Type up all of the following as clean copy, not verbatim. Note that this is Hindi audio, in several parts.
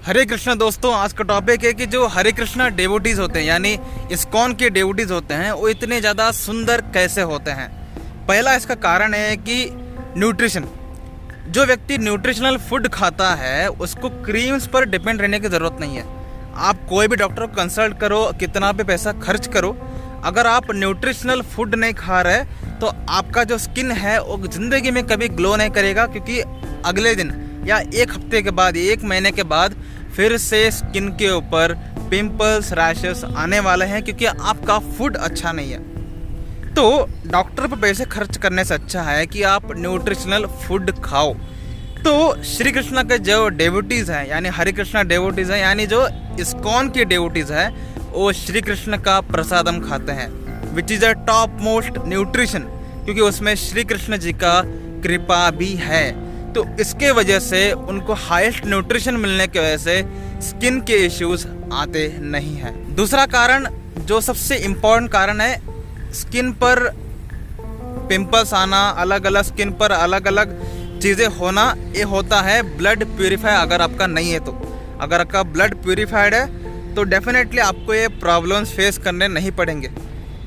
हरे कृष्णा दोस्तों, आज का टॉपिक है कि जो हरे कृष्णा डेवोटीज होते हैं यानी इस्कॉन के डेवोटीज होते हैं वो इतने ज़्यादा सुंदर कैसे होते हैं। पहला इसका कारण है कि न्यूट्रिशन। जो व्यक्ति न्यूट्रिशनल फूड खाता है उसको क्रीम्स पर डिपेंड रहने की ज़रूरत नहीं है। आप कोई भी डॉक्टर को कंसल्ट करो, कितना भी पैसा खर्च करो, अगर आप न्यूट्रिशनल फूड नहीं खा रहे तो आपका जो स्किन है वो ज़िंदगी में कभी ग्लो नहीं करेगा, क्योंकि अगले दिन या एक हफ्ते के बाद, एक महीने के बाद फिर से स्किन के ऊपर पिंपल्स, रैशेस आने वाले हैं, क्योंकि आपका फूड अच्छा नहीं है। तो डॉक्टर पर पैसे खर्च करने से अच्छा है कि आप न्यूट्रिशनल फूड खाओ। तो श्री कृष्ण के जो डेवोटीज हैं यानी हरे कृष्णा डेवोटीज हैं, यानी जो इस्कॉन के डेवोटीज हैं, वो श्री कृष्ण का प्रसादम खाते हैं, which is a top most nutrition, क्योंकि उसमें श्री कृष्ण जी का कृपा भी है। तो इसके वजह से उनको हाईएस्ट न्यूट्रिशन मिलने की वजह से स्किन के इश्यूज आते नहीं हैं। दूसरा कारण, जो सबसे इम्पोर्टेंट कारण है, स्किन पर पिंपल्स आना, अलग अलग स्किन पर अलग अलग चीज़ें होना, ये होता है ब्लड प्यूरिफाई अगर आपका नहीं है तो। अगर आपका ब्लड प्यूरिफाइड है तो डेफिनेटली आपको ये प्रॉब्लम्स फेस करने नहीं पड़ेंगे।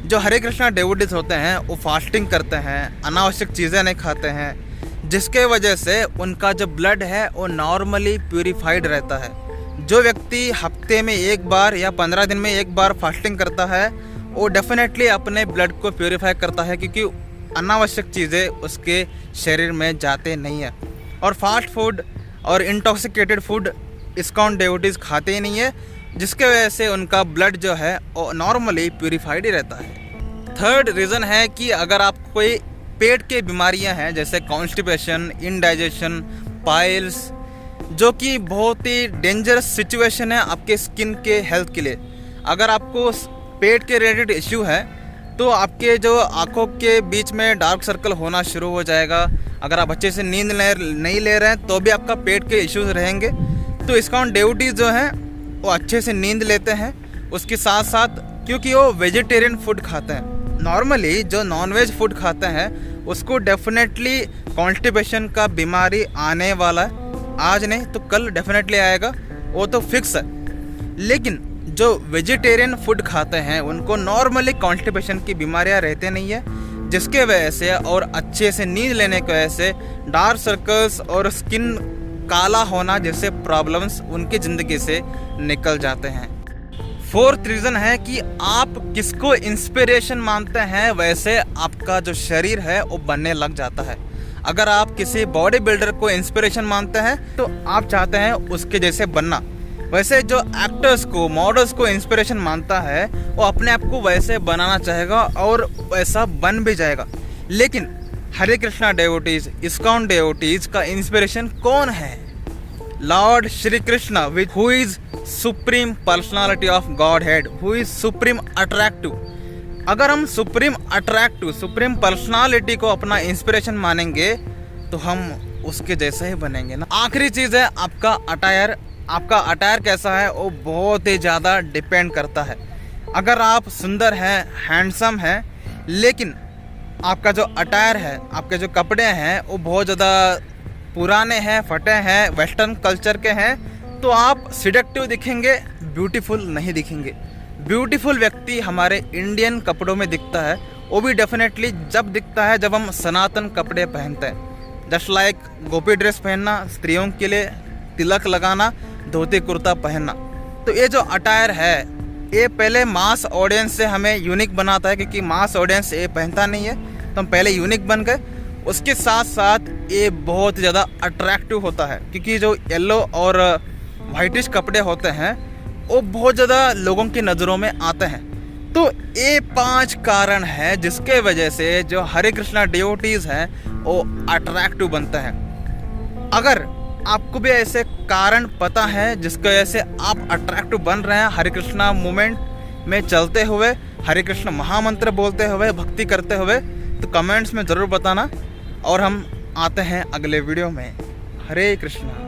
जो हरे कृष्णा डेवोटीज होते हैं वो फास्टिंग करते हैं, अनावश्यक चीज़ें नहीं खाते हैं, जिसके वजह से उनका जो ब्लड है वो नॉर्मली प्यूरिफाइड रहता है। जो व्यक्ति हफ्ते में एक बार या 15 दिन में एक बार फास्टिंग करता है वो डेफिनेटली अपने ब्लड को प्यूरिफाई करता है, क्योंकि अनावश्यक चीज़ें उसके शरीर में जाते नहीं है। और फास्ट फूड और इंटॉक्सिकेटेड फूड इस्कॉन डेवोटीज खाते ही नहीं है, जिसके वजह से उनका ब्लड जो है वो नॉर्मली प्यूरिफाइड ही रहता है। थर्ड रीज़न है कि अगर आप कोई पेट के बीमारियां हैं जैसे कॉन्स्टिपेशन, इंडाइजेशन, पाइल्स, जो कि बहुत ही डेंजरस सिचुएशन है आपके स्किन के हेल्थ के लिए। अगर आपको पेट के रिलेटेड इश्यू है तो आपके जो आंखों के बीच में डार्क सर्कल होना शुरू हो जाएगा। अगर आप अच्छे से नींद नहीं ले रहे हैं तो भी आपका पेट के इश्यूज रहेंगे। तो इस्कॉन डेवोटीज जो हैं वो अच्छे से नींद लेते हैं, उसके साथ साथ क्योंकि वो वेजिटेरियन फूड खाते हैं। नॉर्मली जो नॉनवेज फूड खाते हैं उसको डेफिनेटली कॉन्स्टिपेशन का बीमारी आने वाला है, आज नहीं तो कल डेफिनेटली आएगा, वो तो फिक्स है। लेकिन जो वेजिटेरियन फूड खाते हैं उनको नॉर्मली कॉन्स्टिपेशन की बीमारियां रहते नहीं है, जिसके वजह से और अच्छे से नींद लेने की वजह से डार्क सर्कल्स और स्किन काला होना जैसे प्रॉब्लम्स उनकी ज़िंदगी से निकल जाते हैं। फोर्थ रीज़न है कि आप किसको इंस्पिरेशन मानते हैं वैसे आपका जो शरीर है वो बनने लग जाता है। अगर आप किसी बॉडी बिल्डर को इंस्पिरेशन मानते हैं तो आप चाहते हैं उसके जैसे बनना। वैसे जो एक्टर्स को, मॉडल्स को इंस्पिरेशन मानता है वो अपने आप को वैसे बनाना चाहेगा और वैसा बन भी जाएगा। लेकिन हरे कृष्णा डेवोटीज, इस्कॉन डेवोटीज का इंस्पिरेशन कौन है? Lord Shri Krishna, who is supreme personality of God head, who is supreme attractive. अगर हम सुप्रीम अट्रैक्टिव, सुप्रीम पर्सनालिटी को अपना इंस्पिरेशन मानेंगे तो हम उसके जैसे ही बनेंगे ना। आखिरी चीज़ है आपका अटायर। आपका अटायर कैसा है वो बहुत ही ज़्यादा डिपेंड करता है। अगर आप सुंदर हैं, हैंडसम हैं, लेकिन आपका जो अटायर है, आपके जो कपड़े हैं वो बहुत ज़्यादा पुराने हैं, फटे हैं, वेस्टर्न कल्चर के हैं, तो आप सिडक्टिव दिखेंगे, ब्यूटीफुल नहीं दिखेंगे। ब्यूटीफुल व्यक्ति हमारे इंडियन कपड़ों में दिखता है, वो भी डेफिनेटली जब दिखता है जब हम सनातन कपड़े पहनते हैं। जस्ट लाइक गोपी ड्रेस पहनना, स्त्रियों के लिए तिलक लगाना, धोती कुर्ता पहनना। तो ये जो अटायर है ये पहले मास ऑडियंस से हमें यूनिक बनाता है, क्योंकि मास ऑडियंस ये पहनता नहीं है, तो हम पहले यूनिक बन गए। उसके साथ साथ ये बहुत ज़्यादा अट्रैक्टिव होता है, क्योंकि जो येलो और वाइटिश कपड़े होते हैं वो बहुत ज़्यादा लोगों की नज़रों में आते हैं। तो ये 5 कारण है जिसके वजह से जो हरे कृष्णा डिवोटीज हैं वो अट्रैक्टिव बनते हैं। अगर आपको भी ऐसे कारण पता है जिसकी वजह से आप अट्रैक्टिव बन रहे हैं हरे कृष्णा मूवमेंट में चलते हुए, हरे कृष्ण महामंत्र बोलते हुए, भक्ति करते हुए, तो कमेंट्स में ज़रूर बताना। और हम आते हैं अगले वीडियो में। हरे कृष्णा।